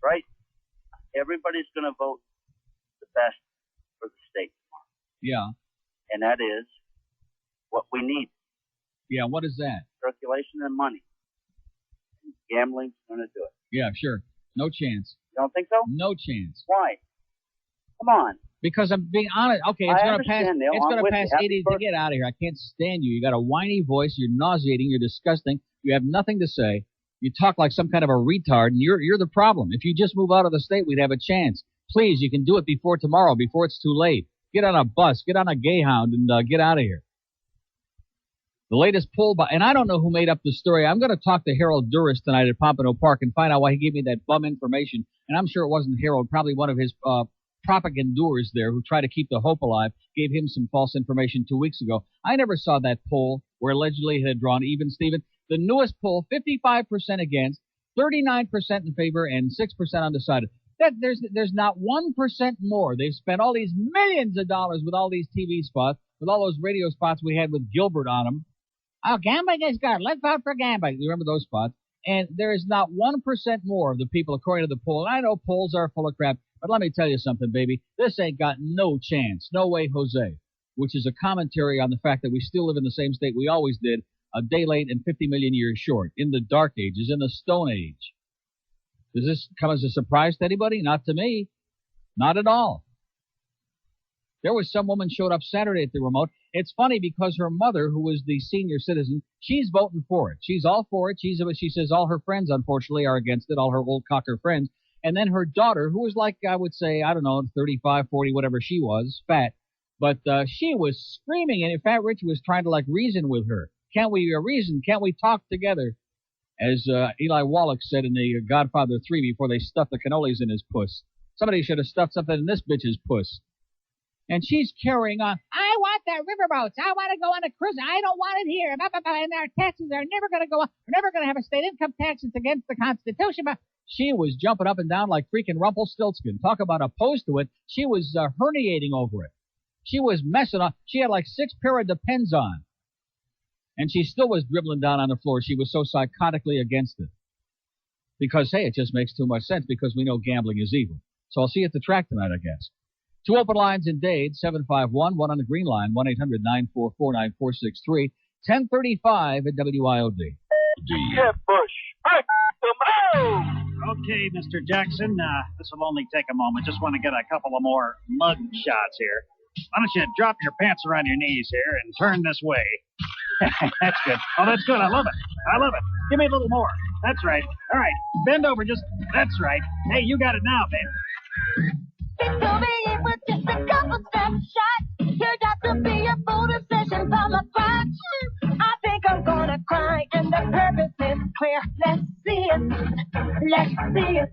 right? Everybody's going to vote the best for the state tomorrow. Yeah. And that is what we need. Yeah, what is that? Circulation and money. And gambling's going to do it. Yeah, sure. No chance. You don't think so? No chance. Why? Come on. Because I'm being honest. Okay, it's going to pass. Neil. It's going to pass 80 to get out of here. I can't stand you. You got a whiny voice. You're nauseating. You're disgusting. You have nothing to say. You talk like some kind of a retard, and you're the problem. If you just move out of the state, we'd have a chance. Please, you can do it before tomorrow, before it's too late. Get on a bus, get on a Greyhound, and get out of here. The latest poll by, and I don't know who made up the story. I'm going to talk to Harold Duras tonight at Pompano Park and find out why he gave me that bum information. And I'm sure it wasn't Harold, probably one of his propagandeurs there who tried to keep the hope alive, gave him some false information 2 weeks ago. I never saw that poll where allegedly it had drawn even, Stephen. The newest poll, 55% against, 39% in favor, and 6% undecided. There's not 1% more. They've spent all these millions of dollars with all these TV spots, with all those radio spots we had with Gilbert on them. Oh, gambling is good. Let's vote for gambling. You remember those spots? And there is not 1% more of the people, according to the poll. And I know polls are full of crap, but let me tell you something, baby. This ain't got no chance. No way, Jose. Which is a commentary on the fact that we still live in the same state we always did, a day late and 50 million years short, in the Dark Ages, in the Stone Age. Does this come as a surprise to anybody? Not to me. Not at all. There was some woman showed up Saturday at the remote. It's funny because her mother, who was the senior citizen, she's voting for it. She's all for it. She says all her friends, unfortunately, are against it, all her old cocker friends. And then her daughter, who was like, I would say, I don't know, 35, 40, whatever she was, fat. But she was screaming, and in fact, Rich was trying to, like, reason with her. Can't we reason? Can't we talk together? As Eli Wallach said in the Godfather 3 before they stuffed the cannolis in his puss. Somebody should have stuffed something in this bitch's puss. And she's carrying on. I want the riverboats. I want to go on a cruise. I don't want it here. And our taxes are never going to go up. We're never going to have a state income tax. It's against the Constitution. But she was jumping up and down like freaking Rumpelstiltskin. Talk about opposed to it. She was herniating over it. She was messing up. She had like 6 pair of Depends on. And she still was dribbling down on the floor. She was so psychotically against it. Because, hey, it just makes too much sense because we know gambling is evil. So I'll see you at the track tonight, I guess. 2 open lines in Dade, 751, 1 on the green line, 1-800-944-9463, 1035 at WIOD. Yeah, Bush. Okay, Mr. Jackson, this will only take a moment. Just want to get a couple of more mug shots here. Why don't you drop your pants around your knees here and turn this way? That's good. Oh, that's good. I love it. I love it. Give me a little more. That's right. All right. Bend over. That's right. Hey, you got it now, babe. It's over here with just a couple steps shot. Turned out to be a photo session from a crotch. I think I'm gonna cry, and the purpose is clear. Let's see it. Let's see it.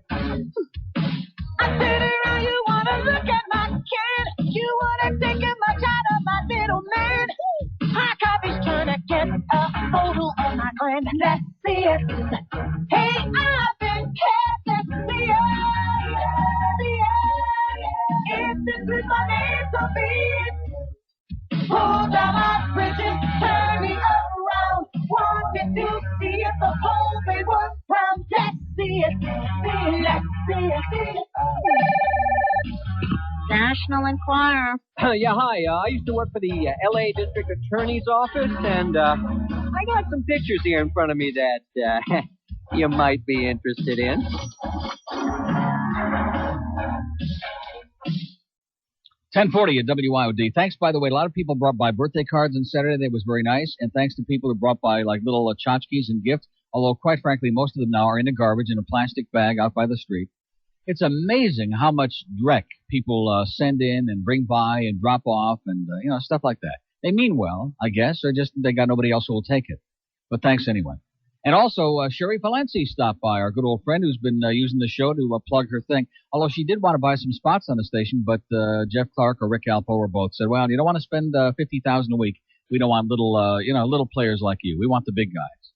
I sit around, you wanna look at my can. You wanna take much out of my little man. Hot coffee's trying to get a photo of my gland. Let's see it. Hey, I've been kept. Let's see it. See it. If this is my name, so be it. Pull down my bridges, turn me around. Wanted to see if the whole thing was round. Let's see it. See it. Let's see it. See it. National Enquirer. Yeah, hi. I used to work for the L.A. District Attorney's Office, and I got some pictures here in front of me that you might be interested in. 1040 at WIOD. Thanks, by the way. A lot of people brought by birthday cards on Saturday. That was very nice. And thanks to people who brought by like little tchotchkes and gifts. Although, quite frankly, most of them now are in the garbage in a plastic bag out by the street. It's amazing how much dreck people send in and bring by and drop off and, stuff like that. They mean well, I guess, or just they got nobody else who will take it. But thanks anyway. And also, Sherry Valenci stopped by, our good old friend who's been using the show to plug her thing. Although she did want to buy some spots on the station, but Jeff Clark or Rick Alpo both said, well, you don't want to spend $50,000 a week. We don't want little players like you. We want the big guys.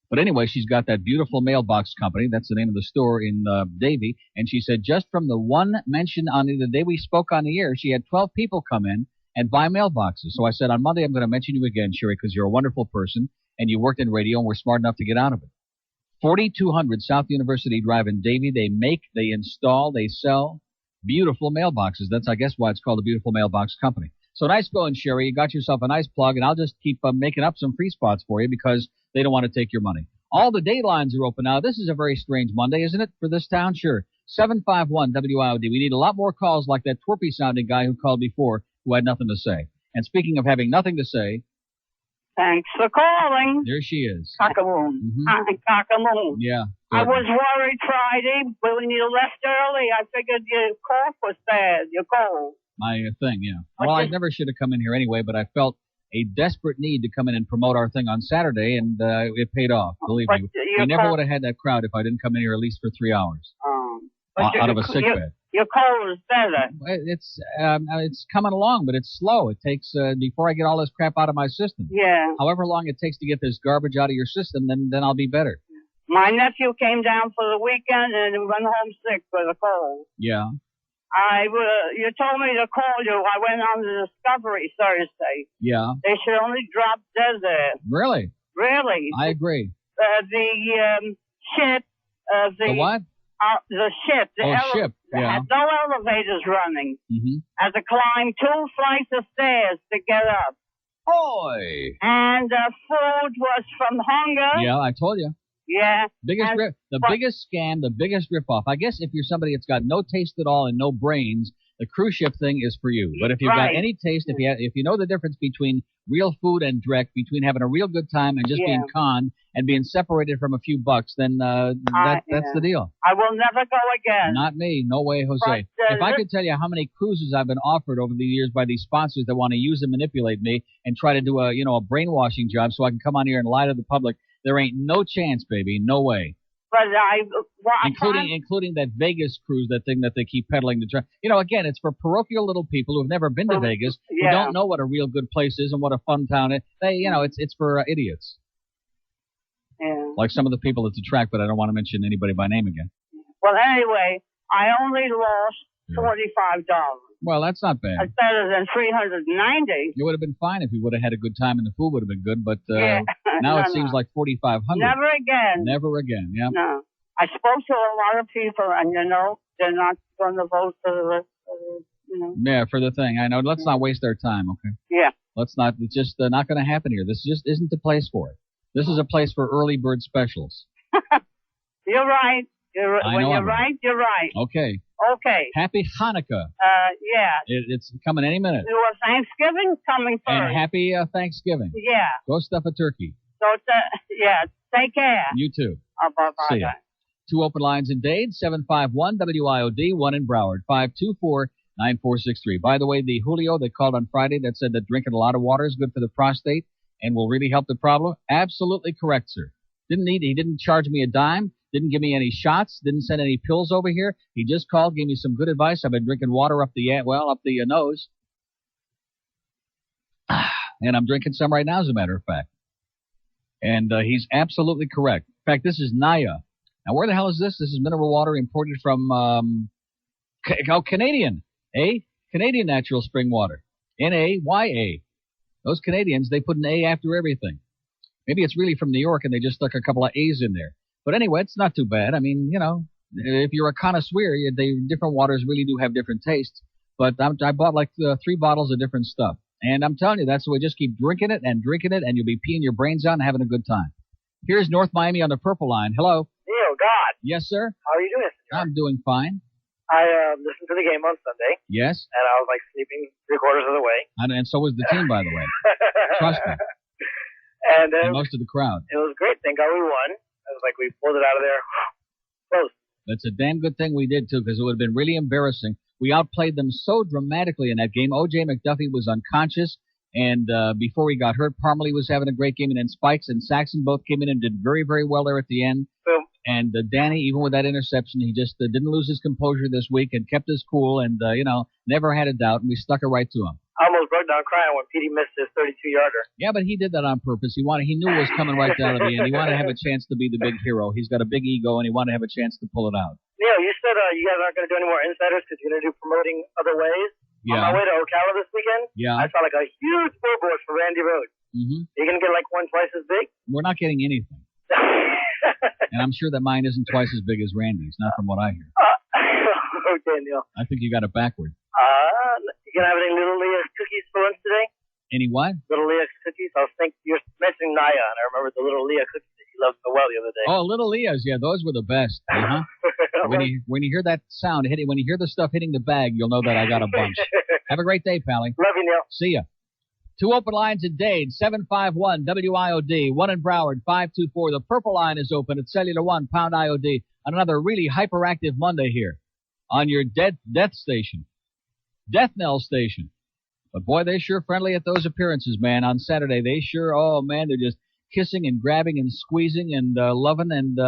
But anyway, she's got that beautiful mailbox company. That's the name of the store in Davie. And she said just from the one mention on the day we spoke on the air, she had 12 people come in and buy mailboxes. So I said, on Monday, I'm going to mention you again, Sherry, because you're a wonderful person and you worked in radio and were smart enough to get out of it. 4200 South University Drive in Davie. They make, they install, they sell beautiful mailboxes. That's, I guess, why it's called the Beautiful Mailbox Company. So nice going, Sherry. You got yourself a nice plug, and I'll just keep making up some free spots for you because they don't want to take your money. All the day lines are open now. This is a very strange Monday, isn't it, for this town? Sure. 751 WIOD. We need a lot more calls like that twerpy-sounding guy who called before who had nothing to say. And speaking of having nothing to say... Thanks for calling. There she is. Cockaloon. Cockaloon. Yeah. I was worried Friday, but when you left early, I figured your cough was bad. Your cold. My thing, yeah. Well, I never should have come in here anyway, but I felt a desperate need to come in and promote our thing on Saturday, and it paid off. Believe me. We never would have had that crowd if I didn't come in here at least for 3 hours. Out of a sick bed. Your cold is better. It's coming along, but it's slow. It takes before I get all this crap out of my system. Yeah. However long it takes to get this garbage out of your system, then I'll be better. My nephew came down for the weekend and he went home sick with a cold. Yeah. You told me to call you. I went on the Discovery Thursday. Yeah. They should only drop dead there. Really? Really. I agree. The ship. The what? The ship. Ship. Yeah. Had no elevators running. Mm-hmm. Had to climb 2 flights of stairs to get up. Oy! And food was from hunger. Yeah, I told you. Yeah. Biggest scam, the biggest ripoff. I guess if you're somebody that's got no taste at all and no brains, the cruise ship thing is for you. But if you've got any taste, if you know the difference between real food and direct, between having a real good time and just being conned and being separated from a few bucks, then that's the deal. I will never go again. Not me. No way, Jose. But, if I could tell you how many cruises I've been offered over the years by these sponsors that want to use and manipulate me and try to do a brainwashing job so I can come on here and lie to the public, there ain't no chance, baby. No way. But including that Vegas cruise, that thing that they keep peddling to try. Again, it's for parochial little people who have never been to Vegas, who don't know what a real good place is and what a fun town is. It's for idiots. Yeah. Like some of the people at the track, but I don't want to mention anybody by name again. Well, anyway, I only lost $45. Well, that's not bad. That's better than $390. It would have been fine if you would have had a good time and the food would have been good, but now it seems like $4,500. Never again. Never again, yeah. No. I spoke to a lot of people, and, they're not going to vote for the, Yeah, for the thing. I know. Let's not waste our time, okay? Yeah. Let's not. It's just not going to happen here. This just isn't the place for it. This is a place for early bird specials. You're right. When you're right, you're right. Okay. Okay. Happy Hanukkah. Yeah. It's coming any minute. Well, Thanksgiving coming first. And happy Thanksgiving. Yeah. Go stuff a turkey. So, take care. You too. Bye-bye. See ya. 2 open lines in Dade, 751 WIOD, 1 in Broward, 524-9463. By the way, the Julio that called on Friday that said that drinking a lot of water is good for the prostate and will really help the problem, absolutely correct, sir. He didn't charge me a dime. Didn't give me any shots, didn't send any pills over here. He just called, gave me some good advice. I've been drinking water up the nose. And I'm drinking some right now, as a matter of fact. And he's absolutely correct. In fact, this is Naya. Now, where the hell is this? This is mineral water imported from, Canadian. Canadian natural spring water. Naya. Those Canadians, they put an A after everything. Maybe it's really from New York and they just stuck a couple of A's in there. But anyway, it's not too bad. I mean, if you're a connoisseur, different waters really do have different tastes. But I bought like 3 bottles of different stuff. And I'm telling you, that's the way. Just keep drinking it, and you'll be peeing your brains out and having a good time. Here's North Miami on the purple line. Hello. Neil, God. Yes, sir? How are you doing, Mr. I'm doing fine. I listened to the game on Sunday. Yes? And I was, sleeping 3/4 of the way. And so was the team, by the way. Trust me. And most of the crowd. It was great. Thank God we won. It was like we pulled it out of there. Close. That's a damn good thing we did, too, because it would have been really embarrassing. We outplayed them so dramatically in that game. O.J. McDuffie was unconscious, and before he got hurt, Parmalee was having a great game, and then Spikes and Saxon both came in and did very, very well there at the end. Boom. And Danny, even with that interception, he just didn't lose his composure this week and kept his cool and, never had a doubt, and we stuck it right to him. I almost broke down crying when Petey missed his 32-yarder. Yeah, but he did that on purpose. He knew it was coming right down at the end. He wanted to have a chance to be the big hero. He's got a big ego, and he wanted to have a chance to pull it out. Neil, you said you guys aren't going to do any more insiders because you're going to do promoting other ways. Yeah. On my way to Ocala this weekend, I saw a huge billboard for Randy Rhoads. Mm-hmm. You're going to get one twice as big? We're not getting anything. And I'm sure that mine isn't twice as big as Randy's, not from what I hear. Okay, Neil. I think you got it backward. You gonna have any Little Leah's cookies for lunch today? Any what? Little Leah's cookies? I was thinking, you're mentioning Naya, and I remember the Little Leah cookies that you loved so well the other day. Oh, Little Leah's, yeah, those were the best. Uh-huh. When you hear that sound hitting, when you hear the stuff hitting the bag, you'll know that I got a bunch. Have a great day, Pally. Love you, Neil. See ya. 2 open lines in Dade, 751 WIOD, 1 in Broward, 524. The purple line is open at Cellular 1, pound IOD, on another really hyperactive Monday here on your death station. Death knell station. But boy, they sure friendly at those appearances, man. On Saturday, they sure, oh man, they're just kissing and grabbing and squeezing and loving and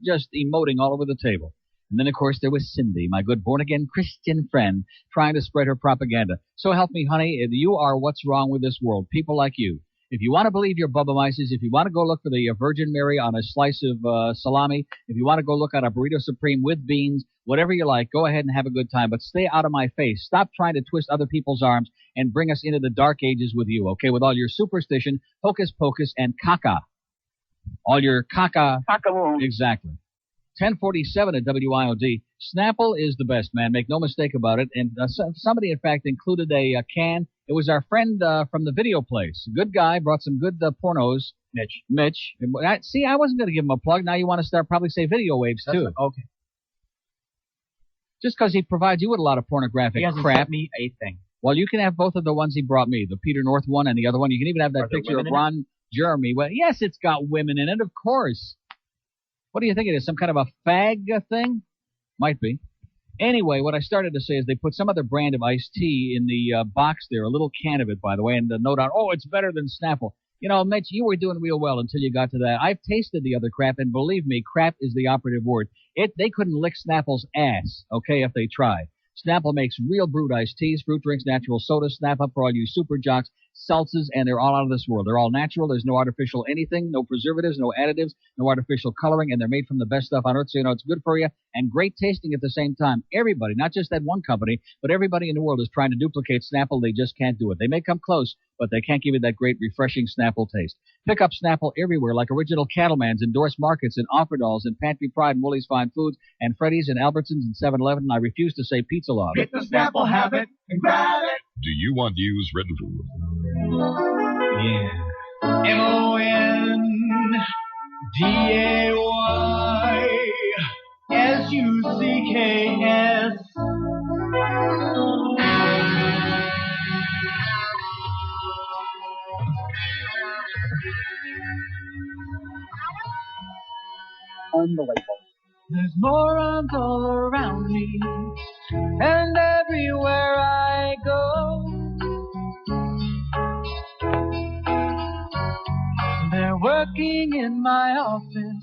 just emoting all over the table. And then, of course, there was Cindy, my good born-again Christian friend, trying to spread her propaganda. So help me, honey, you are what's wrong with this world. People like you. If you want to believe your Bubba Mices, if you want to go look for the Virgin Mary on a slice of salami, if you want to go look at a burrito supreme with beans, whatever you like, go ahead and have a good time. But stay out of my face. Stop trying to twist other people's arms and bring us into the dark ages with you, okay, with all your superstition, hocus pocus, and caca. All your caca. Caca. Exactly. 1047 at WIOD. Snapple is the best, man. Make no mistake about it. And somebody, in fact, included a can. It was our friend from the video place. Good guy. Brought some good pornos. Mitch. See, I wasn't going to give him a plug. Now you want to start probably say video waves, too. Okay. Just because he provides you with a lot of pornographic He hasn't crap. sent me a thing. Well, you can have both of the ones he brought me. The Peter North one and the other one. You can even have that picture of Ron Jeremy. Well, yes, it's got women in it, of course. What do you think it is? Some kind of a fag thing? Might be. Anyway, what I started to say is they put some other brand of iced tea in the box there, a little can of it, by the way, and the note on, oh, it's better than Snapple. You know, Mitch, you were doing real well until you got to that. I've tasted the other crap, and believe me, crap is the operative word. They couldn't lick Snapple's ass, okay, if they tried. Snapple makes real brewed iced teas, fruit drinks, natural sodas. Snap up for all you super jocks, seltzes, and they're all out of this world. They're all natural. There's no artificial anything, no preservatives, no additives, no artificial coloring, and they're made from the best stuff on earth, so you know it's good for you and great tasting at the same time. Everybody, not just that one company, but everybody in the world is trying to duplicate Snapple. They just can't do it. They may come close, but they can't give you that great, refreshing Snapple taste. Pick up Snapple everywhere, like Original Cattleman's, Endorsed Markets, and Offerdalls, and Pantry Pride, and Woolies Fine Foods, and Freddy's, and Albertsons, and 7-Eleven, and I refuse to say Pizza Love. Get the Snapple habit and grab it. Do you want news written for you? Yeah. MONDAYSUCKS. Unbelievable. There's morons all around me, and everywhere I go, they're working in my office.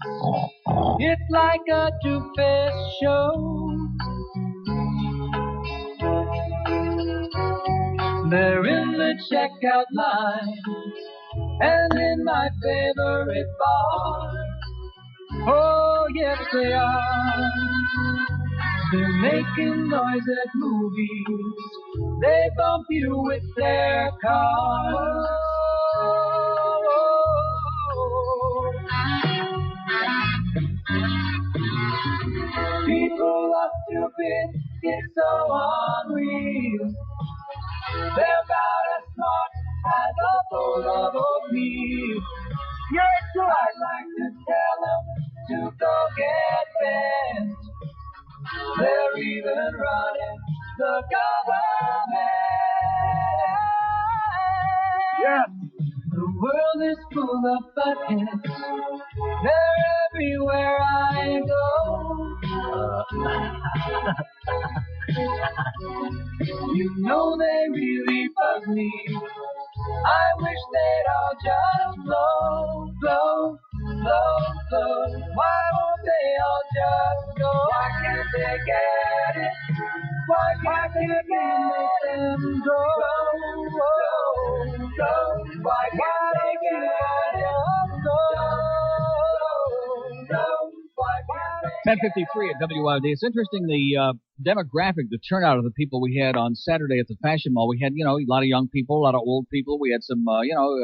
It's like a two-faced show. They're in the checkout line and in my favorite bar. Oh, yes, they are. They're making noise at movies. They bump you with their cars. People are stupid, it's so unreal. They're about as smart as a bowl of oatmeal. Yes, I'd like to tell them to go get bent. They're even running the government. Yes. The world is full of buttheads. They're everywhere I go. You know they really bug me. I wish they'd all just blow, blow, blow, blow. Why won't they all just go? Why can't they get it? Why can't they make them go, go, go? Why can't they get it? Go, go, why can't they? 1053 at WIOD. It's interesting, the demographic, the turnout of the people we had on Saturday at the Fashion Mall. We had, a lot of young people, a lot of old people. We had some,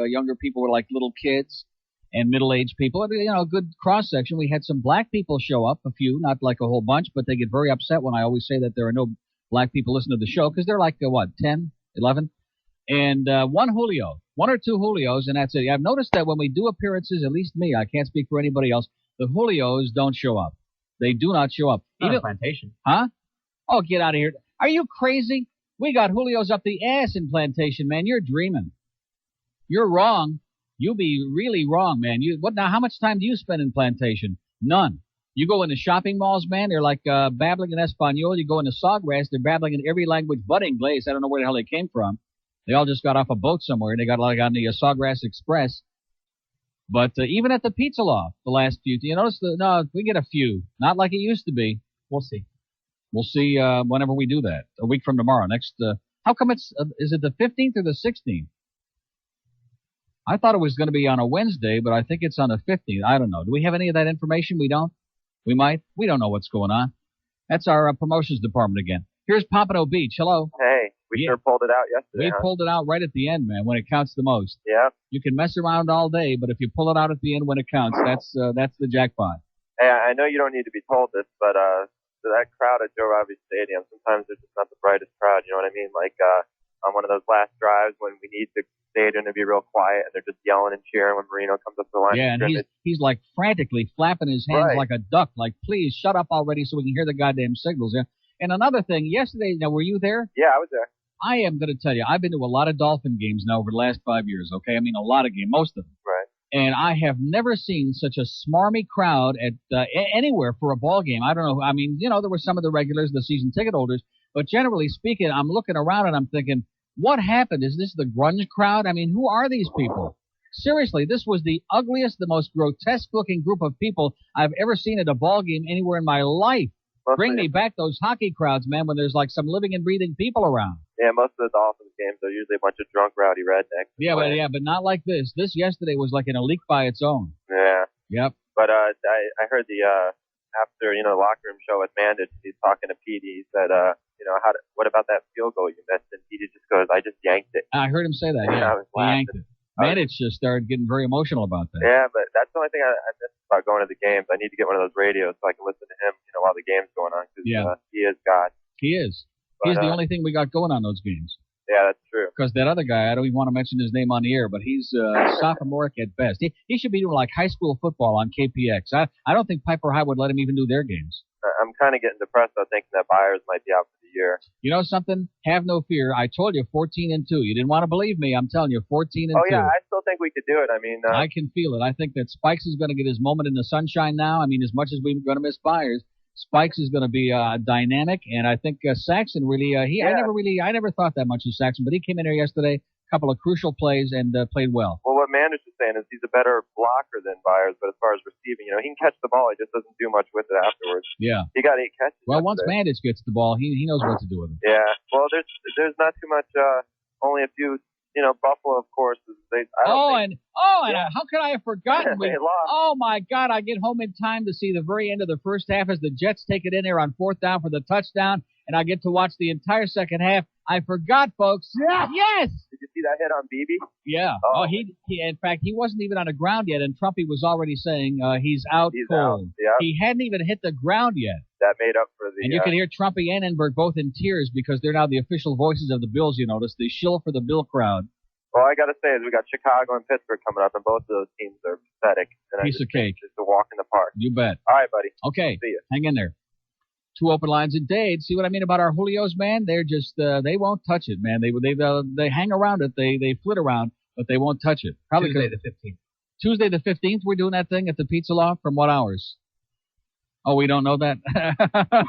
younger people were like little kids. and middle-aged people. You know, a good cross-section. We had some black people show up, a few, not like a whole bunch, but they get very upset when I always say that there are no black people listening to the show because they're like, 10, 11? And one or two Julios, and that's it. I've noticed that when we do appearances, at least me, I can't speak for anybody else, the Julios don't show up. They do not show up. Even Plantation. Huh? Oh, get out of here. Are you crazy? We got Julios up the ass in Plantation, man. You're dreaming. You're wrong. You be really wrong, man. Now, how much time do you spend in Plantation? None. You go into shopping malls, man, they're like babbling in Espanol. You go into Sawgrass, they're babbling in every language but English. I don't know where the hell they came from. They all just got off a boat somewhere, and they got like on the Sawgrass Express. But even at the Pizza Loft, the last few, you notice we get a few. Not like it used to be. We'll see. We'll see whenever we do that. A week from tomorrow. Next, how come is it the 15th or the 16th? I thought it was going to be on a Wednesday, but I think it's on the 15th. I don't know. Do we have any of that information? We don't? We might? We don't know what's going on. That's our promotions department again. Here's Pompano Beach. Hello. Hey, we sure pulled it out yesterday. We pulled it out right at the end, man, when it counts the most. Yeah. You can mess around all day, but if you pull it out at the end when it counts, that's the jackpot. Hey, I know you don't need to be told this, but so that crowd at Joe Robbie Stadium, sometimes they're just not the brightest crowd, you know what I mean? Like on one of those last drives when we need the stadium to be real quiet and they're just yelling and cheering when Marino comes up the line. Yeah, and he's like frantically flapping his hands like a duck, like, please shut up already so we can hear the goddamn signals. Yeah. And another thing, yesterday, now were you there? Yeah, I was there. I am going to tell you, I've been to a lot of Dolphin games now over the last 5 years, okay? I mean, a lot of games, most of them. Right. And I have never seen such a smarmy crowd at anywhere for a ball game. I don't know. I mean, you know, there were some of the regulars, the season ticket holders, but generally speaking, I'm looking around and I'm thinking, what happened? Is this the grunge crowd? I mean, who are these people? Seriously, this was the ugliest, the most grotesque-looking group of people I've ever seen at a ball game anywhere in my life. Bring me back those hockey crowds, man, when there's like some living and breathing people around. Yeah, most of the Dolphins games are usually a bunch of drunk, rowdy rednecks. Yeah, but not like this. This yesterday was like in a league by its own. Yeah. Yep. But I heard the after the locker room show with Mandich, he's talking to Petey. He said, what about that field goal you missed? And Petey just goes, I just yanked it. I heard him say that. Yeah, he yanked it. Mandich just started getting very emotional about that. Yeah, but that's the only thing I miss about going to the games. I need to get one of those radios so I can listen to him, while the game's going on. Cause, he is God. He is. But, he's the only thing we got going on those games. Yeah, that's true. Because that other guy, I don't even want to mention his name on the air, but he's sophomoric at best. He should be doing like high school football on KPX. I don't think Piper High would let him even do their games. I'm kind of getting depressed though, thinking that Byers might be out for the year. You know something? Have no fear. I told you 14-2. You didn't want to believe me. I'm telling you, 14-2. Oh yeah, I still think we could do it. I mean, I can feel it. I think that Spikes is going to get his moment in the sunshine now. I mean, as much as we're going to miss Byers, Spikes is going to be dynamic, and I think Saxon really. I never thought that much of Saxon, but he came in here yesterday, a couple of crucial plays, and played well. Well, what Mandich is saying is he's a better blocker than Byers, but as far as receiving, he can catch the ball. He just doesn't do much with it afterwards. Yeah. He got 8 catches. Well, once Mandich gets the ball, he knows what to do with it. Yeah. Well, there's not too much. Only a few. Buffalo, of course. How could I have forgotten? They lost. Oh, my God. I get home in time to see the very end of the first half as the Jets take it in there on 4th down for the touchdown, and I get to watch the entire second half. I forgot, folks. Yeah. Yes. Did you see that hit on Beebe? Yeah. Oh, he in fact, he wasn't even on the ground yet, and Trumpy was already saying he's out cold. Out. Yeah. He hadn't even hit the ground yet. That made up for the... And you can hear Trumpy and Enberg both in tears because they're now the official voices of the Bills, you notice. They shill for the Bill crowd. Well, I got to say, is we got Chicago and Pittsburgh coming up, and both of those teams are pathetic. And Piece of cake. Just a walk in the park. You bet. All right, buddy. Okay. See you. Hang in there. 2 open lines in Dade. See what I mean about our Julios, man? They're just, they won't touch it, man. They hang around it. They flit around, but they won't touch it. Probably Tuesday the 15th. Tuesday the 15th, we're doing that thing at the Pizza Loft from what hours? Oh, we don't know that?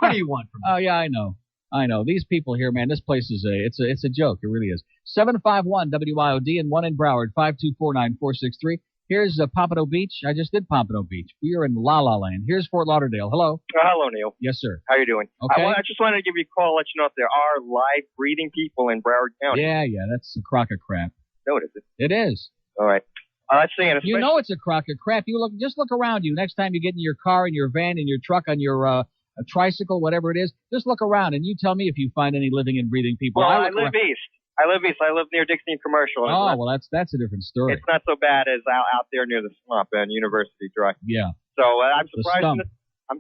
What do you want from me? Oh, yeah, I know. These people here, man, this place is it's a joke. It really is. 751 WIOD and 1 in Broward, 5249463. Here's Pompano Beach. I just did Pompano Beach. We are in La La Land. Here's Fort Lauderdale. Hello. Hello, Neil. Yes, sir. How you doing? Okay. I just wanted to give you a call, let you know if there are live breeding people in Broward County. Yeah, that's a crock of crap. No, it isn't. It is. All right. Let's see. You know it's a crock of crap. Just look around you. Next time you get in your car, in your van, in your truck, on your a tricycle, whatever it is, just look around and you tell me if you find any living and breathing people. Well, I live east. I live east. I live near Dixie and Commercial. Oh, well, that's a different story. It's not so bad as out there near the swamp and University Drive. Yeah. So I'm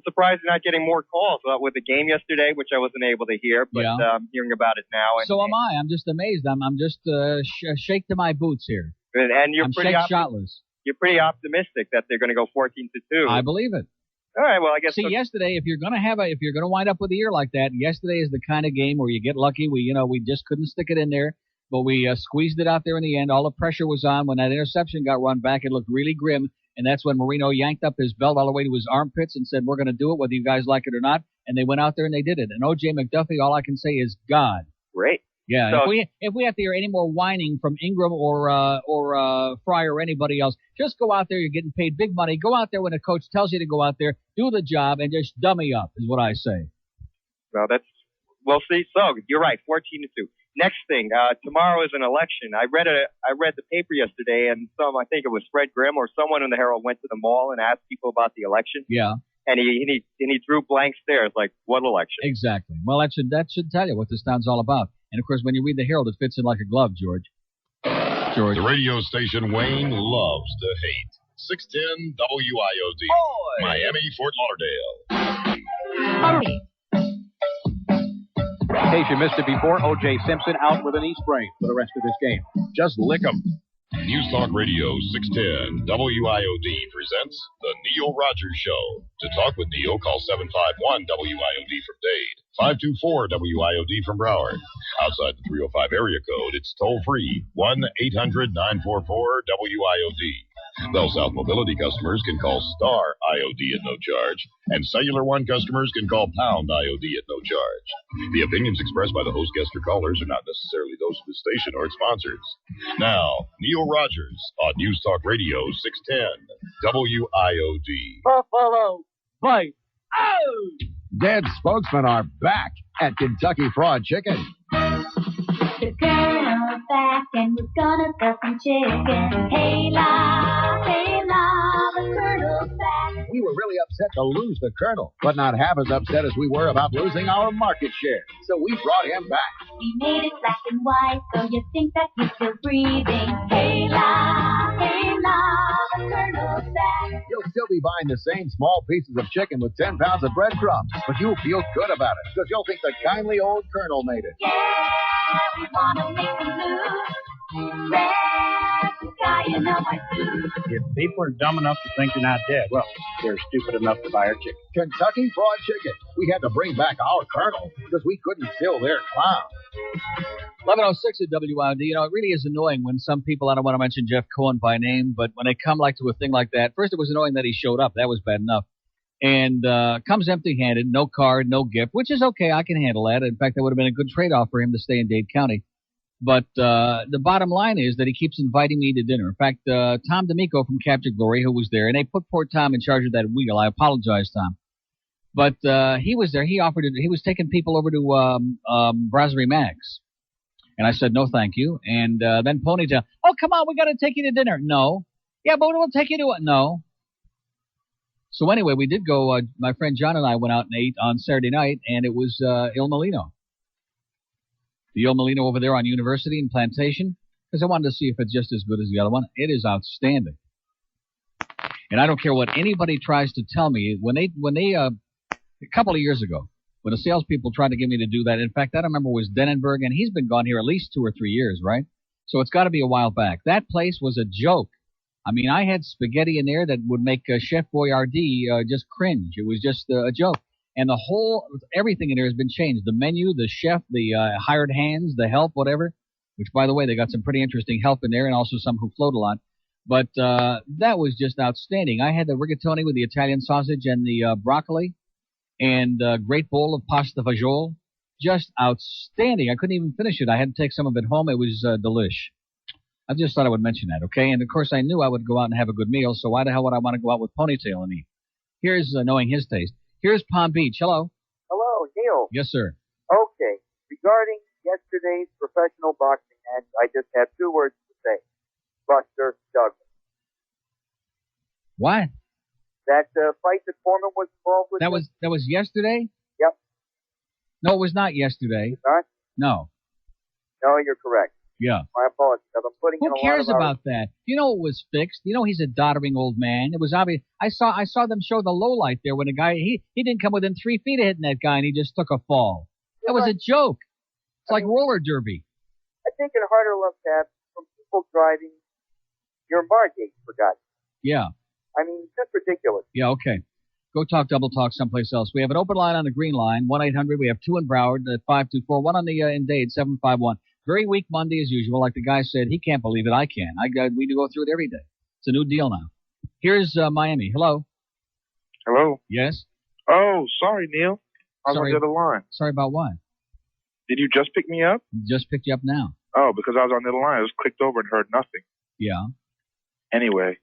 surprised you're not getting more calls with the game yesterday, which I wasn't able to hear, but I'm hearing about it now. So am I. I'm just amazed. I'm just shake to my boots here. And you're I'm pretty shotless. You're pretty optimistic that they're going to go 14-2. I believe it. All right. Well, I guess. See, yesterday, if you're going to wind up with a year like that, yesterday is the kind of game where you get lucky. We just couldn't stick it in there, but we squeezed it out there in the end. All the pressure was on. When that interception got run back, it looked really grim. And that's when Marino yanked up his belt all the way to his armpits and said, "We're going to do it, whether you guys like it or not." And they went out there and they did it. And O.J. McDuffie, all I can say is God. Great. Yeah. So, if we have to hear any more whining from Ingram or Fry or anybody else, just go out there. You're getting paid big money. Go out there when the coach tells you to go out there, do the job, and just dummy up is what I say. Well, we'll see. So you're right, 14-2. Next thing, tomorrow is an election. I read the paper yesterday, and I think it was Fred Grimm or someone in the Herald went to the mall and asked people about the election. Yeah. And he drew blank stares like, what election? Exactly. Well, that should tell you what this town's all about. And of course, when you read the Herald, it fits in like a glove, George. The radio station Wayne loves to hate. 610 WIOD. Boy. Miami, Fort Lauderdale. In case you missed it before, O.J. Simpson out with a knee sprain for the rest of this game. Just lick 'em. News Talk Radio 610 WIOD presents The Neil Rogers Show. To talk with Neil, call 751 WIOD from Dade, 524 WIOD from Broward. Outside the 305 area code, it's toll-free, 1-800-944-WIOD. Bell South Mobility customers can call Star IOD at no charge, and Cellular One customers can call Pound IOD at no charge. The opinions expressed by the host, guest, or callers are not necessarily those of the station or its sponsors. Now, Neil Rogers on News Talk Radio 610 WIOD. Buffalo Fight. Oh! Dead spokesmen are back at Kentucky Fried Chicken. The Colonel's back and we're gonna sell some chicken. Hey la, the Colonel's back. We were really upset to lose the Colonel, but not half as upset as we were about losing our market share. So we brought him back. We made it black and white, so you think that he's still breathing. Hey la, the Colonel's back. You'll still be buying the same small pieces of chicken with 10 pounds of breadcrumbs, but you'll feel good about it, because you'll think the kindly old Colonel made it. Yeah, we wanna make him lose. Red sky in a white suit. If people are dumb enough to think you're not dead, well, they're stupid enough to buy our chicken. Kentucky Fried Chicken. We had to bring back our Colonel because we couldn't kill their clown. 1106 at WIOD. It really is annoying when some people, I don't want to mention Jeff Cohen by name, but when they come to a thing like that, first it was annoying that he showed up. That was bad enough. And comes empty-handed, no card, no gift, which is okay. I can handle that. In fact, that would have been a good trade-off for him to stay in Dade County. But the bottom line is that he keeps inviting me to dinner. In fact, Tom D'Amico from Capture Glory, who was there, and they put poor Tom in charge of that wheel. I apologize, Tom. But he was there. He offered it. He was taking people over to Brasserie Max. And I said, no, thank you. And then Ponytail, oh, come on, we got to take you to dinner. No. Yeah, but we'll take you to it. No. So anyway, we did go, my friend John and I went out and ate on Saturday night, and it was Il Molino. The Il Molino over there on University and Plantation, because I wanted to see if it's just as good as the other one. It is outstanding. And I don't care what anybody tries to tell me. When they a couple of years ago, when the salespeople tried to get me to do that, in fact, I remember was Denenberg, and he's been gone here at least 2 or 3 years, right? So it's got to be a while back. That place was a joke. I mean, I had spaghetti in there that would make Chef Boyardee just cringe. It was just a joke. And everything in there has been changed. The menu, the chef, the hired hands, the help, whatever, which, by the way, they got some pretty interesting help in there and also some who float a lot. But that was just outstanding. I had the rigatoni with the Italian sausage and the broccoli and a great bowl of pasta fagioli. Just outstanding. I couldn't even finish it. I had to take some of it home. It was delish. I just thought I would mention that, okay? And, of course, I knew I would go out and have a good meal, so why the hell would I want to go out with Ponytail and eat? Here's knowing his taste. Here's Palm Beach. Hello. Hello, Neil. Yes, sir. Okay. Regarding yesterday's professional boxing match, I just have 2 words to say. Buster Douglas. What? That fight that Foreman was involved with? That was yesterday? Yep. No, it was not yesterday. Not? No. No, you're correct. Yeah. My apologies. I'm putting in Who a cares lot of about that? You know it was fixed. You know he's a doddering old man. It was obvious. I saw them show the low light there when a guy he didn't come within 3 feet of hitting that guy and he just took a fall. That was a joke. It's like roller derby. I think in harder love taps from people driving your Margate, for God's sake. Yeah. I mean, just ridiculous. Yeah, okay. Go talk double talk someplace else. We have an open line on the green line, 1-800. We have 2 in Broward at 524, 1 on the in Dade, 751. Very weak Monday as usual. Like the guy said, he can't believe it. I can. We do go through it every day. It's a new deal now. Here's Miami. Hello. Hello. Yes. Oh, sorry, Neil. I was on Sorry. the other line. Sorry about what? Did you just pick me up? Just picked you up now. Oh, because I was on the other line. I just clicked over and heard nothing. Yeah. Anyway,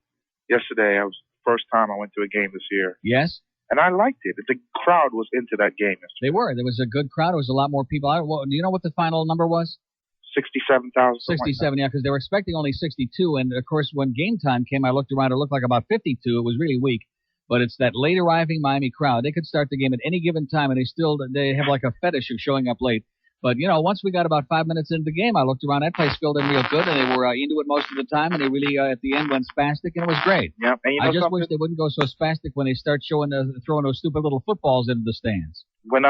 yesterday was the first time I went to a game this year. Yes. And I liked it. The crowd was into that game yesterday. They were. There was a good crowd. There was a lot more people. Do you know what the final number was? 67,000. 67, yeah, because they were expecting only 62. And, of course, when game time came, I looked around. It looked like about 52. It was really weak. But it's that late arriving Miami crowd. They could start the game at any given time, and they have like a fetish of showing up late. But, you know, once we got about 5 minutes into the game, I looked around. That place filled in real good, and they were into it most of the time, and they really, at the end, went spastic, and it was great. Yeah, and you know I just something? wish they wouldn't go so spastic when they start throwing those stupid little footballs into the stands. When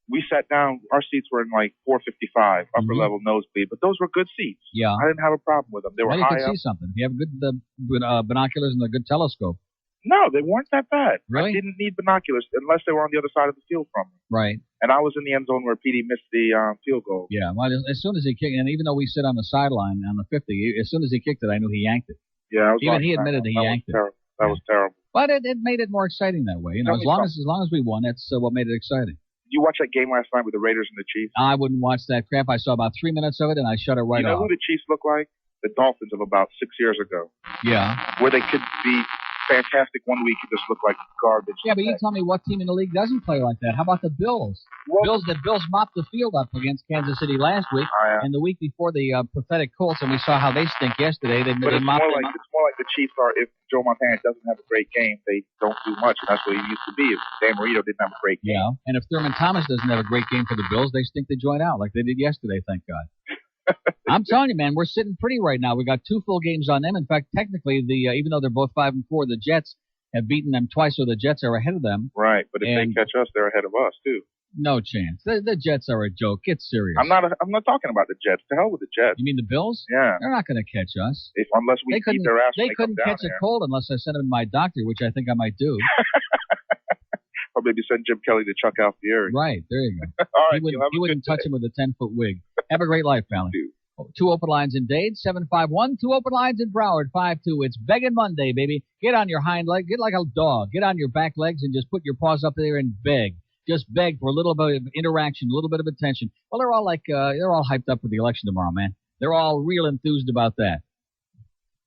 we sat down, our seats were in like 455, upper level nosebleed, but those were good seats. Yeah. I didn't have a problem with them. They were Well, you high could up. see something. If you have good binoculars and a good telescope. No, they weren't that bad. Really? I didn't need binoculars unless they were on the other side of the field from me. Right. And I was in the end zone where PD missed the field goal. Yeah, well, as soon as he kicked, and even though we sit on the sideline on the 50, as soon as he kicked it, I knew he yanked it. Yeah, I was Even watching he that. admitted that he yanked it. That was terrible. But it made it more exciting that way. You know, Tell me as long as we won, that's what made it exciting. You watched that game last night with the Raiders and the Chiefs? I wouldn't watch that crap. I saw about 3 minutes of it, and I shut it right You know off. who the Chiefs look like? The Dolphins of about 6 years ago. Yeah. Where they could be fantastic one week and just look like garbage. Yeah, but you tell me what team in the league doesn't play like that. How about the Bills? Bills mopped the field up against Kansas City last week, and the week before the pathetic Colts, and we saw how they stink yesterday. But They it's mopped more them like up. it's more like the Chiefs are. If Joe Montana doesn't have a great game, they don't do much, and that's what he used to be. If Dan Marino didn't have a great game. Yeah, and if Thurman Thomas doesn't have a great game for the Bills, they stink the joint out like they did yesterday, thank God. I'm telling you, man, we're sitting pretty right now. We got 2 full games on them. In fact, technically, even though they're both 5-4, the Jets have beaten them twice, so the Jets are ahead of them. Right, but if they catch us, they're ahead of us too. No chance. The Jets are a joke. Get serious. I'm not talking about the Jets. To hell with the Jets. You mean the Bills? Yeah. They're not going to catch us. Unless we beat their ass. They couldn't catch a cold unless I sent them to my doctor, which I think I might do. Or maybe send Jim Kelly to Chuck Alfieri. Right, there you go. All right, he wouldn't touch him with a 10-foot wig. Have a great life, pal. 2 open lines in Dade, 751. 2 open lines in Broward, 52. It's Begging Monday, baby. Get on your hind leg. Get like a dog. Get on your back legs and just put your paws up there and beg. Just beg for a little bit of interaction, a little bit of attention. Well, they're all hyped up for the election tomorrow, man. They're all real enthused about that.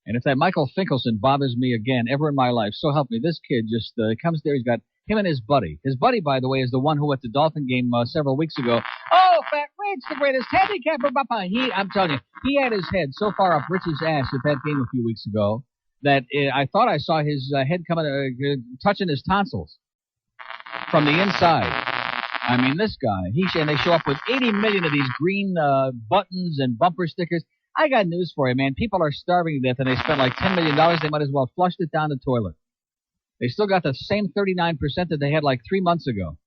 And if that Michael Finkelson bothers me again ever in my life, so help me, this kid just comes there. He's got him and his buddy. His buddy, by the way, is the one who at the Dolphin game several weeks ago. Oh, Fat Rich, the greatest handicapper. I'm telling you, he had his head so far up Rich's ass at that game a few weeks ago that I thought I saw his head coming, touching his tonsils from the inside. I mean, this guy, and they show up with 80 million of these green buttons and bumper stickers. I got news for you, man. People are starving to death, and they spent like $10 million. They might as well flush it down the toilet. They still got the same 39% that they had like 3 months ago.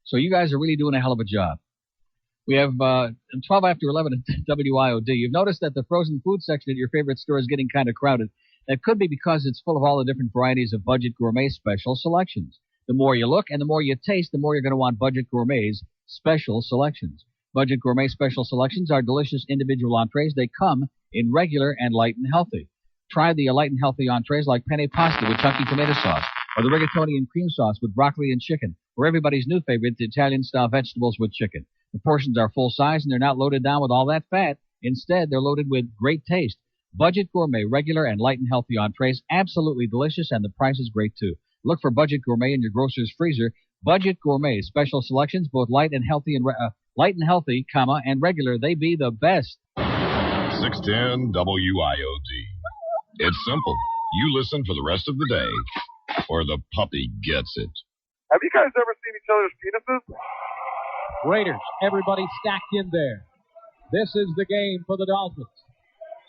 So you guys are really doing a hell of a job. We have 12 after 11 at WIOD. You've noticed that the frozen food section at your favorite store is getting kind of crowded. That could be because it's full of all the different varieties of Budget Gourmet special selections. The more you look and the more you taste, the more you're going to want Budget Gourmet's special selections. Budget Gourmet special selections are delicious individual entrees. They come in regular and light and healthy. Try the light and healthy entrees like penne pasta with chunky tomato sauce, or the rigatoni and cream sauce with broccoli and chicken, or everybody's new favorite, the Italian-style vegetables with chicken. The portions are full size, and they're not loaded down with all that fat. Instead, they're loaded with great taste. Budget Gourmet regular and light and healthy entrees, absolutely delicious, and the price is great too. Look for Budget Gourmet in your grocer's freezer. Budget Gourmet special selections, both light and healthy, and regular. They be the best. 610 WIOD. It's simple. You listen for the rest of the day, or the puppy gets it. Have you guys ever seen each other's penises? Raiders, everybody stacked in there. This is the game for the Dolphins.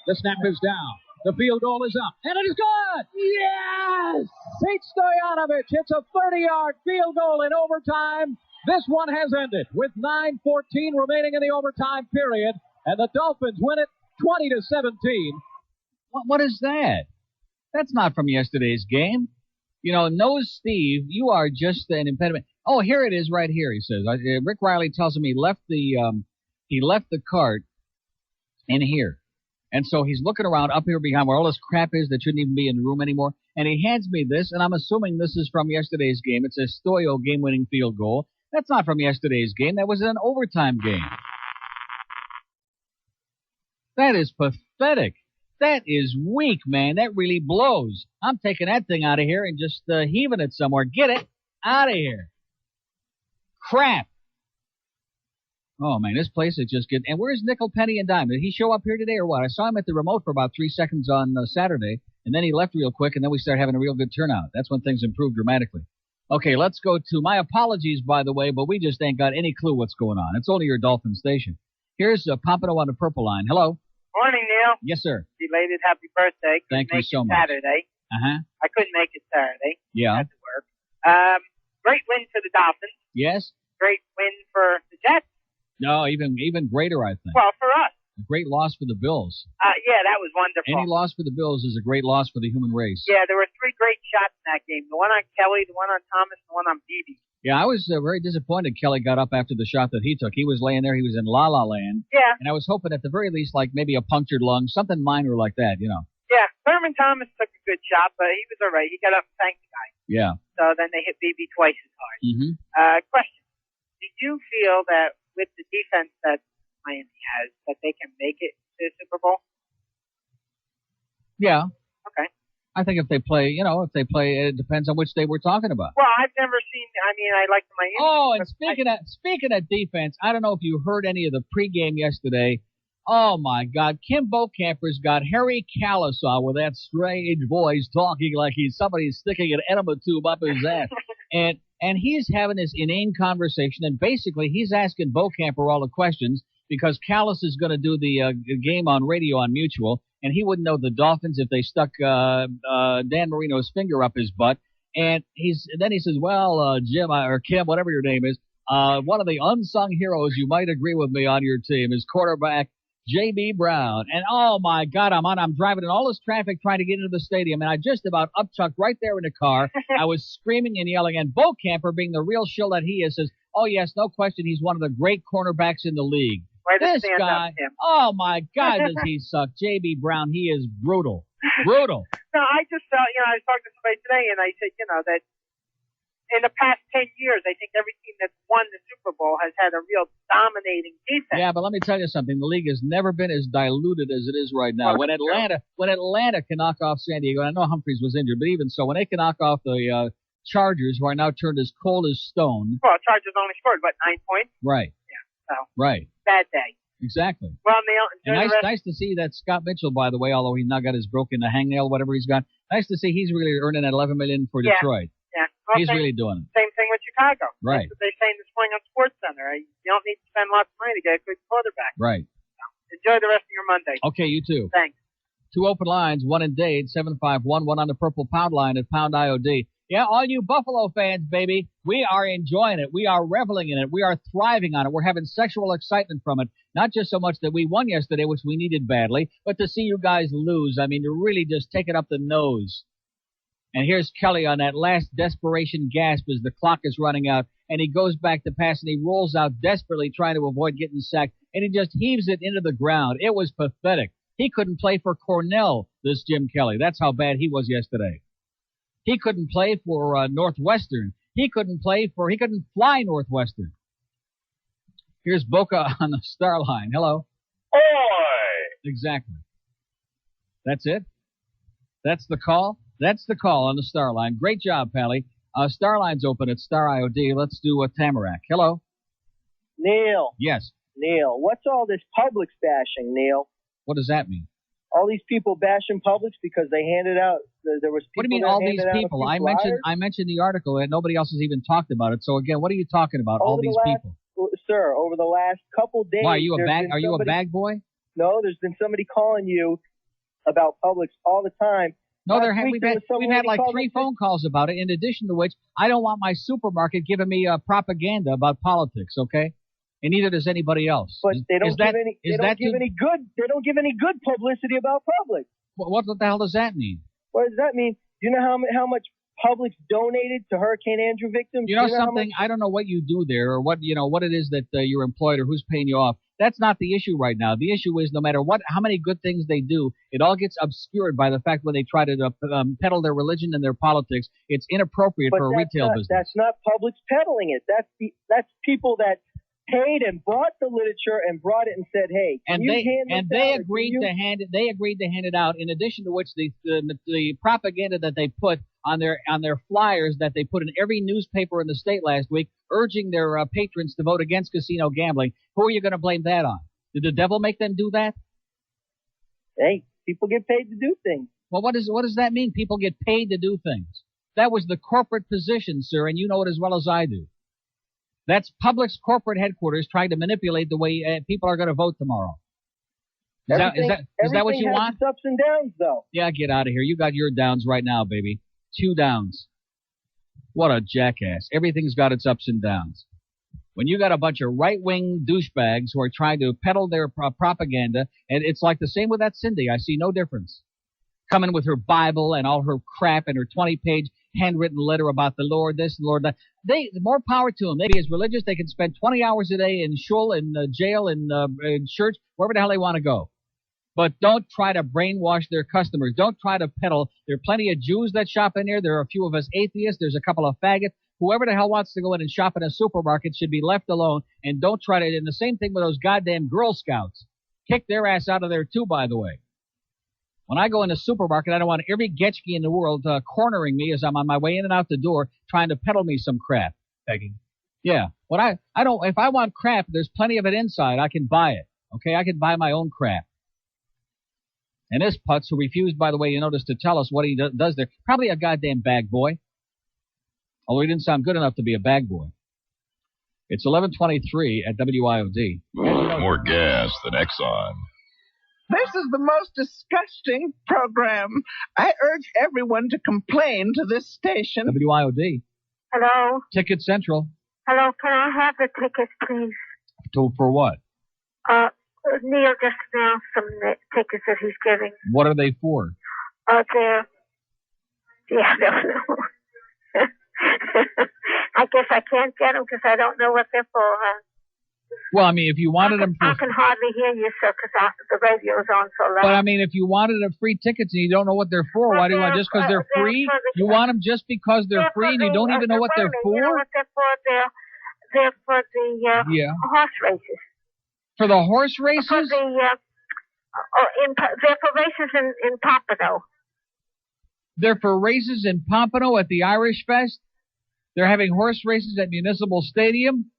The snap is down. The field goal is up. And it is good! Yes! Pete Stoyanovich hits a 30-yard field goal in overtime. This one has ended with 9:14 remaining in the overtime period. And the Dolphins win it 20-17. What is that? That's not from yesterday's game. You know, Nose Steve, you are just an impediment. Oh, here it is right here, he says. Rick Riley tells him he left the cart in here. And so he's looking around up here behind where all this crap is that shouldn't even be in the room anymore. And he hands me this, and I'm assuming this is from yesterday's game. It says Stoyo game-winning field goal. That's not from yesterday's game. That was an overtime game. That is pathetic. That is weak, man. That really blows. I'm taking that thing out of here and just heaving it somewhere. Get it out of here. Crap. Oh, man, this place is just good. And where's Nickel, Penny, and Dime? Did he show up here today or what? I saw him at the remote for about 3 seconds on Saturday, and then he left real quick, and then we started having a real good turnout. That's when things improved dramatically. Okay, let's go to my apologies, by the way, but we just ain't got any clue what's going on. It's only your Dolphin station. Here's Pompano on the purple line. Hello. Morning, Neil. Yes, sir. Belated happy birthday. Thank you so much. Saturday. Uh-huh. I couldn't make it Saturday. Yeah. Had to work. Great win for the Dolphins. Yes? Great win for the Jets. No, even greater, I think. Well, for us. A great loss for the Bills. Yeah, that was wonderful. Any loss for the Bills is a great loss for the human race. Yeah, there were 3 great shots in that game. The one on Kelly, the one on Thomas, the one on Beebe. Yeah, I was very disappointed Kelly got up after the shot that he took. He was laying there. He was in la-la land. Yeah. And I was hoping at the very least, like maybe a punctured lung, something minor like that, you know. Yeah, Thurman Thomas took a good shot, but he was all right. He got up and thanked the guy. Yeah. So then they hit Beebe twice as hard. Mm-hmm. Question. Did you feel that with the defense that Miami has, that they can make it to the Super Bowl? Yeah. Okay. I think if they play, it depends on which day we're talking about. Well, I've never seen, I like Miami. Oh, and speaking of defense, I don't know if you heard any of the pregame yesterday. Oh, my God. Kim Bokamper's got Harry Callis on with that strange voice talking like somebody's sticking an enema tube up his ass. And he's having this inane conversation, and basically he's asking Bokamper all the questions because Callis is going to do the game on radio on Mutual, and he wouldn't know the Dolphins if they stuck Dan Marino's finger up his butt. And then he says, well, Jim, or Kim, whatever your name is, one of the unsung heroes you might agree with me on your team is quarterback J.B. Brown. And, oh, my God, I'm driving in all this traffic trying to get into the stadium, and I just about upchucked right there in the car. I was screaming and yelling, and Bokamper, being the real shill that he is, says, oh, yes, no question, he's one of the great cornerbacks in the league. This guy, oh, my God, does he suck. J.B. Brown, he is brutal. Brutal. No, I just felt, I was talking to somebody today, and I said, that in the past 10 years, I think every team that's won the Super Bowl has had a real dominating defense. Yeah, but let me tell you something. The league has never been as diluted as it is right now. When Atlanta can knock off San Diego, and I know Humphreys was injured, but even so, when they can knock off the Chargers, who are now turned as cold as stone. Well, Chargers only scored, 9 points? Right. Yeah. So. Right. Bad day. Exactly. Well, Neil, nice to see that Scott Mitchell, by the way, although he's now got his broken hangnail, whatever he's got. Nice to see he's really earning that $11 million for Detroit. Yeah. Well, he's really doing it. Same thing with Chicago. Right. That's what they're saying this morning on SportsCenter. You don't need to spend lots of money to get a good quarterback. Right. So, enjoy the rest of your Monday. Okay, you too. Thanks. 2 open lines, 1 in Dade, 751, 1 on the purple pound line at pound IOD. Yeah, all you Buffalo fans, baby, we are enjoying it. We are reveling in it. We are thriving on it. We're having sexual excitement from it. Not just so much that we won yesterday, which we needed badly, but to see you guys lose. I mean, to really just take it up the nose. And here's Kelly on that last desperation gasp as the clock is running out, and he goes back to pass, and he rolls out desperately trying to avoid getting sacked, and he just heaves it into the ground. It was pathetic. He couldn't play for Cornell, this Jim Kelly. That's how bad he was yesterday. He couldn't play for Northwestern. He couldn't fly Northwestern. Here's Boca on the star line. Hello. Oi! Exactly. That's it? That's the call? That's the call on the star line. Great job, Pally. Star line's open at Star IOD. Let's do a Tamarack. Hello. Neil. Yes. Neil, what's all this Publix bashing, Neil? What does that mean? All these people bashing Publix because they handed out. There was. What do you mean, all these people? I mentioned the article and nobody else has even talked about it. So again, what are you talking about? All these people. sir, over the last couple days. Why, are you a bag boy? No, there's been somebody calling you about Publix all the time. No, we've had like 3 phone calls about it, in addition to which I don't want my supermarket giving me propaganda about politics, okay? And neither does anybody else. But they don't give any good publicity about Publix. What the hell does that mean? What does that mean? Do you know how much Publix donated to Hurricane Andrew victims? You know something? I don't know what you do there, or what it is that you're employed, or who's paying you off. That's not the issue right now. The issue is no matter how many good things they do, it all gets obscured by the fact when they try to peddle their religion and their politics. It's inappropriate for a retail business. That's not Publix peddling it. That's people that paid and bought the literature and brought it and said, "Hey, they agreed to hand it out. In addition to which, the propaganda that they put on their flyers that they put in every newspaper in the state last week, urging their patrons to vote against casino gambling. Who are you going to blame that on? Did the devil make them do that? Hey, people get paid to do things. Well, what does that mean? People get paid to do things. That was the corporate position, sir, and you know it as well as I do. That's Publix corporate headquarters trying to manipulate the way people are going to vote tomorrow. Is that what you want? Its ups and downs, though. Yeah, get out of here. You got your downs right now, baby. 2 downs. What a jackass. Everything's got its ups and downs. When you got a bunch of right-wing douchebags who are trying to peddle their propaganda, and it's like the same with that Cindy. I see no difference. Coming with her Bible and all her crap and her 20-page handwritten letter about the Lord this and Lord that. More power to them. They be as religious. They can spend 20 hours a day in shul, in jail, in church, wherever the hell they want to go. But don't try to brainwash their customers. Don't try to peddle. There are plenty of Jews that shop in there. There are a few of us atheists. There's a couple of faggots. Whoever the hell wants to go in and shop in a supermarket should be left alone. And don't try to. And the same thing with those goddamn Girl Scouts. Kick their ass out of there too, by the way. When I go in a supermarket, I don't want every getchki in the world cornering me as I'm on my way in and out the door trying to peddle me some crap. Begging. Yeah. I don't. If I want crap, there's plenty of it inside. I can buy it. Okay, I can buy my own crap. And this putz, who refused, by the way, you notice, to tell us what he does there, probably a goddamn bag boy. Although he didn't sound good enough to be a bag boy. It's 11:23 at WIOD. More gas than Exxon. This is the most disgusting program. I urge everyone to complain to this station. WIOD. Hello? Ticket Central. Hello, can I have the tickets, please? For what? Neil just announced some tickets that he's giving. What are they for? I don't know. I guess I can't get them because I don't know what they're for, huh? Well, I mean, if you wanted them for... I can hardly hear you, sir, because the radio's on so loud. But, I mean, if you wanted free tickets and you don't know what they're for, why do you want just because they're free? You want them just because they're free and you don't even know what they're for? You know what they're for? They're for the horse races. For the horse races? For they're for races in Pompano. They're for races in Pompano at the Irish Fest? They're having horse races at Municipal Stadium?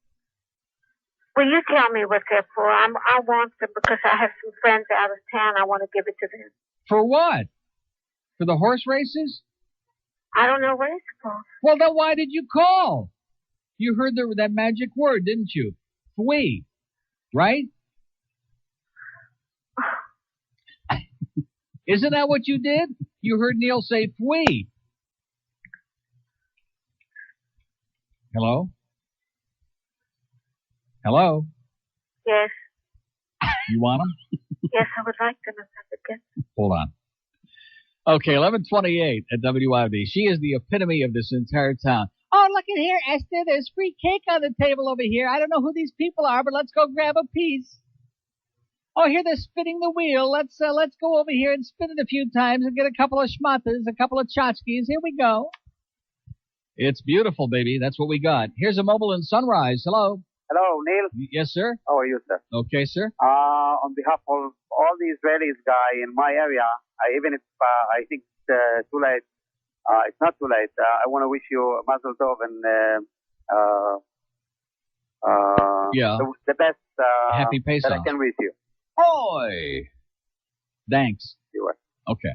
Well, you tell me what they're for. I want them because I have some friends out of town. I want to give it to them. For what? For the horse races? I don't know what it's for. Well, then why did you call? You heard that magic word, didn't you? Fwee. Right? Isn't that what you did? You heard Neil say fwee. Hello? Hello? Yes. You want them? Yes, I would like them if I could get them. Hold on. Okay, 11:28 at WIOD. She is the epitome of this entire town. Oh, look at here, Esther. There's free cake on the table over here. I don't know who these people are, but let's go grab a piece. Oh, here they're spinning the wheel. Let's go over here and spin it a few times and get a couple of schmatas, a couple of tchotchkes. Here we go. It's beautiful, baby. That's what we got. Here's a mobile in Sunrise. Hello. Hello, Neil. Yes, sir. How are you, sir? Okay, sir. On behalf of all the Israelis guy in my area, even if I think it's too late, it's not too late. I want to wish you a mazel tov and the best Happy Pesach. that I can wish you. Oi! Thanks. You are. Okay.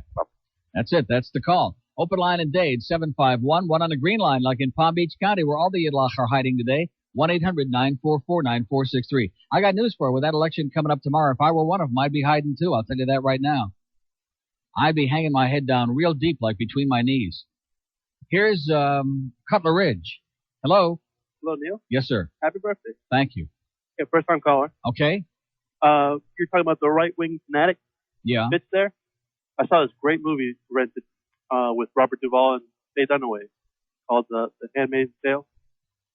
That's it. That's the call. Open line in Dade, 751. One on the green line, like in Palm Beach County, where all the Yidlach are hiding today. 1-800-944-9463. I got news for you. With that election coming up tomorrow, if I were one of them, I'd be hiding too. I'll tell you that right now. I'd be hanging my head down real deep, like between my knees. Here's Cutler Ridge. Hello? Hello, Neil. Yes, sir. Happy birthday. Thank you. Yeah, first time caller. Okay. You're talking about the right-wing fanatic? Yeah. Fits there? I saw this great movie rented with Robert Duvall and Faye Dunaway called The Handmaid's Tale.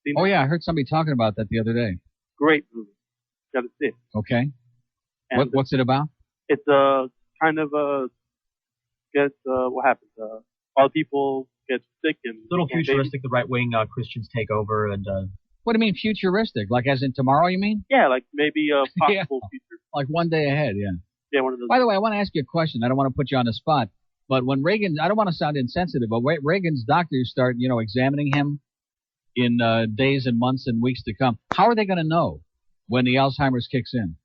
Seen Oh, it? yeah, I heard somebody talking about that the other day. Great movie. Got to see it. Okay. And What's it about? It's kind of what happens. All people get sick and A little futuristic, the right-wing Christians take over and... What do you mean futuristic? Like as in tomorrow, you mean? Yeah, like maybe a possible future. Like one day ahead, yeah. Yeah, one of those. By the way, I want to ask you a question. I don't want to put you on the spot. But when Reagan, I don't want to sound insensitive, but Reagan's doctors start, examining him in days and months and weeks to come, how are they going to know when the Alzheimer's kicks in?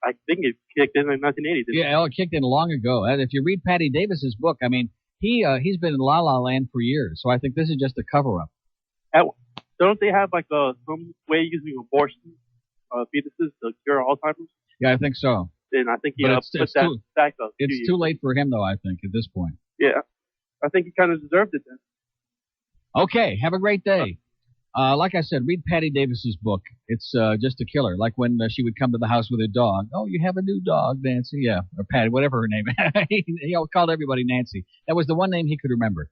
I think it kicked in 1980. Yeah, it kicked in long ago. And if you read Patty Davis's book, I mean, he's been in La La Land for years. So I think this is just a cover-up. Don't they have like some way using abortion fetuses to cure Alzheimer's? Yeah, I think so. And I think he But put that back up. It's too late for him, though, I think, at this point. Yeah. I think he kind of deserved it then. Okay, have a great day. Like I said, read Patty Davis's book. It's just a killer. Like when she would come to the house with her dog. Oh, you have a new dog, Nancy. Yeah, or Patty, whatever her name. He called everybody Nancy. That was the one name he could remember.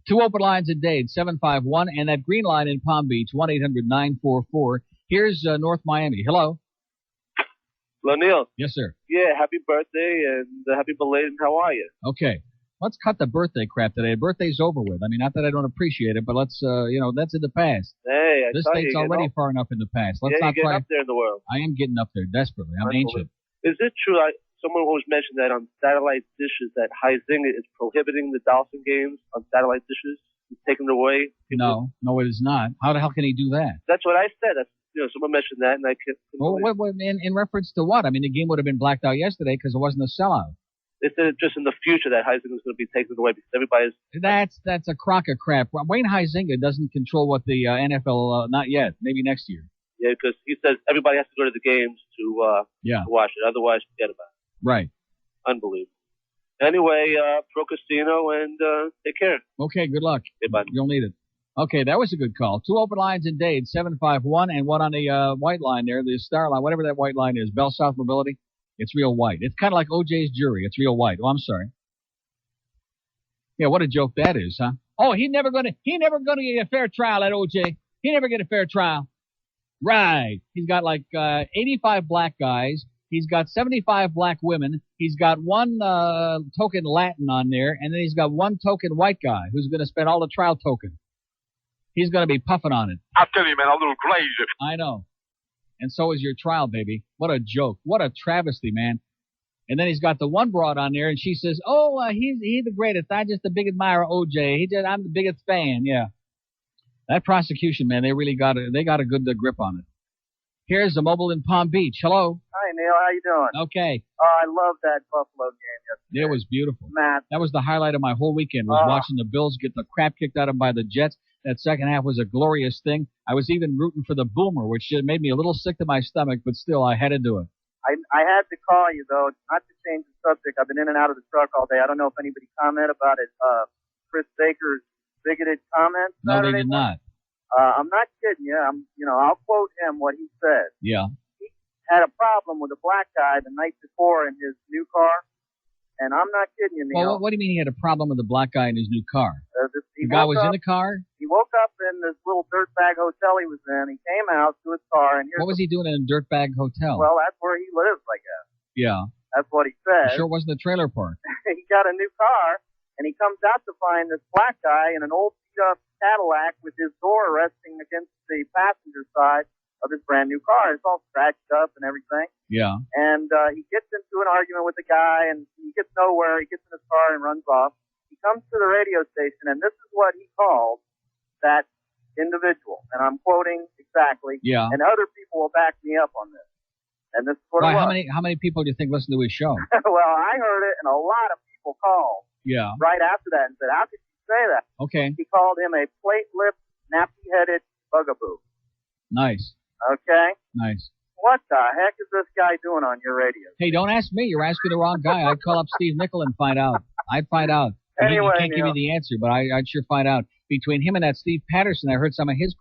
2 open lines in Dade, 751, and that green line in Palm Beach, 1-800-944. Here's North Miami. Hello. Hello, Neil. Yes, sir. Yeah, happy birthday and happy belated. How are you? Okay. Let's cut the birthday crap today. Birthday's over with. I mean, not that I don't appreciate it, but let's, that's in the past. Hey, This state's already far enough in the past. Let's yeah, not you're try. getting up there in the world. I am getting up there desperately. I'm ancient. Is it true? Someone always mentioned that on satellite dishes that Huizinga is prohibiting the Dolphin games on satellite dishes. He's taking it away. No, it is not. How the hell can he do that? That's what I said. Someone mentioned that, and I can't. Well, in reference to what? I mean, the game would have been blacked out yesterday because it wasn't a sellout. They said just in the future that Huizinga is going to be taken away because everybody's. That's a crock of crap. Wayne Huizinga doesn't control what the NFL. Not yet. Maybe next year. Yeah, because he says everybody has to go to the games to watch it. Otherwise, forget about it. Right. Unbelievable. Anyway, pro casino and take care. Okay, good luck. Okay, bye. You'll need it. Okay, that was a good call. 2 open lines in Dade, 751, and one on the white line there, the star line, whatever that white line is, Bell South Mobility. It's real white. It's kind of like OJ's jury. It's real white. Oh, I'm sorry. Yeah, what a joke that is, huh? Oh, he never gonna get a fair trial at OJ. He never get a fair trial. Right. He's got like 85 black guys. He's got 75 black women. He's got one token Latin on there, and then he's got one token white guy who's going to spend all the trial token. He's going to be puffing on it. I tell you, man, a little crazy. I know. And so is your trial, baby. What a joke. What a travesty, man. And then he's got the one broad on there, and she says, he's the greatest. I just the big admirer of OJ. I'm the biggest fan, yeah. That prosecution, man, they really got a good grip on it. Here's the mobile in Palm Beach. Hello. Hi, Neil. How you doing? Okay. I love that Buffalo game yesterday. It was beautiful. Matt. That was the highlight of my whole weekend, was watching the Bills get the crap kicked out of them by the Jets. That second half was a glorious thing. I was even rooting for the Boomer, which made me a little sick to my stomach, but still, I had to do it. I had to call you, though, not to change the subject. I've been in and out of the truck all day. I don't know if anybody commented about it. Chris Baker's bigoted comments. No, they did not. I'm not kidding you. I'll quote him what he said. Yeah. He had a problem with a black guy the night before in his new car, and I'm not kidding you, Neil. Well, what do you mean he had a problem with the black guy in his new car? The guy was in the car? He woke up in this little dirtbag hotel he was in. He came out to his car, and what was he doing in a dirtbag hotel? Well, that's where he lives, I guess. Yeah. That's what he said. Sure wasn't a trailer park. He got a new car, and he comes out to find this black guy in an old beat-up Cadillac with his door resting against the passenger side of his brand new car. It's all scratched up and everything. Yeah. And he gets into an argument with the guy, and he gets nowhere. He gets in his car and runs off. He comes to the radio station, and this is what he called that individual. And I'm quoting exactly. Yeah. And other people will back me up on this. And this is what it was. How many people do you think listen to his show? Well, I heard it, and a lot of people called. Yeah. Right after that and said, how could you say that? Okay. He called him a plate-lipped, nappy-headed bugaboo. Nice. Okay? Nice. What the heck is this guy doing on your radio? Hey, don't ask me. You're asking the wrong guy. I'd call up Steve Nickel and find out. I'd find out. Anyway, he can't give me the answer, but I'd sure find out. Between him and that Steve Patterson, I heard some of his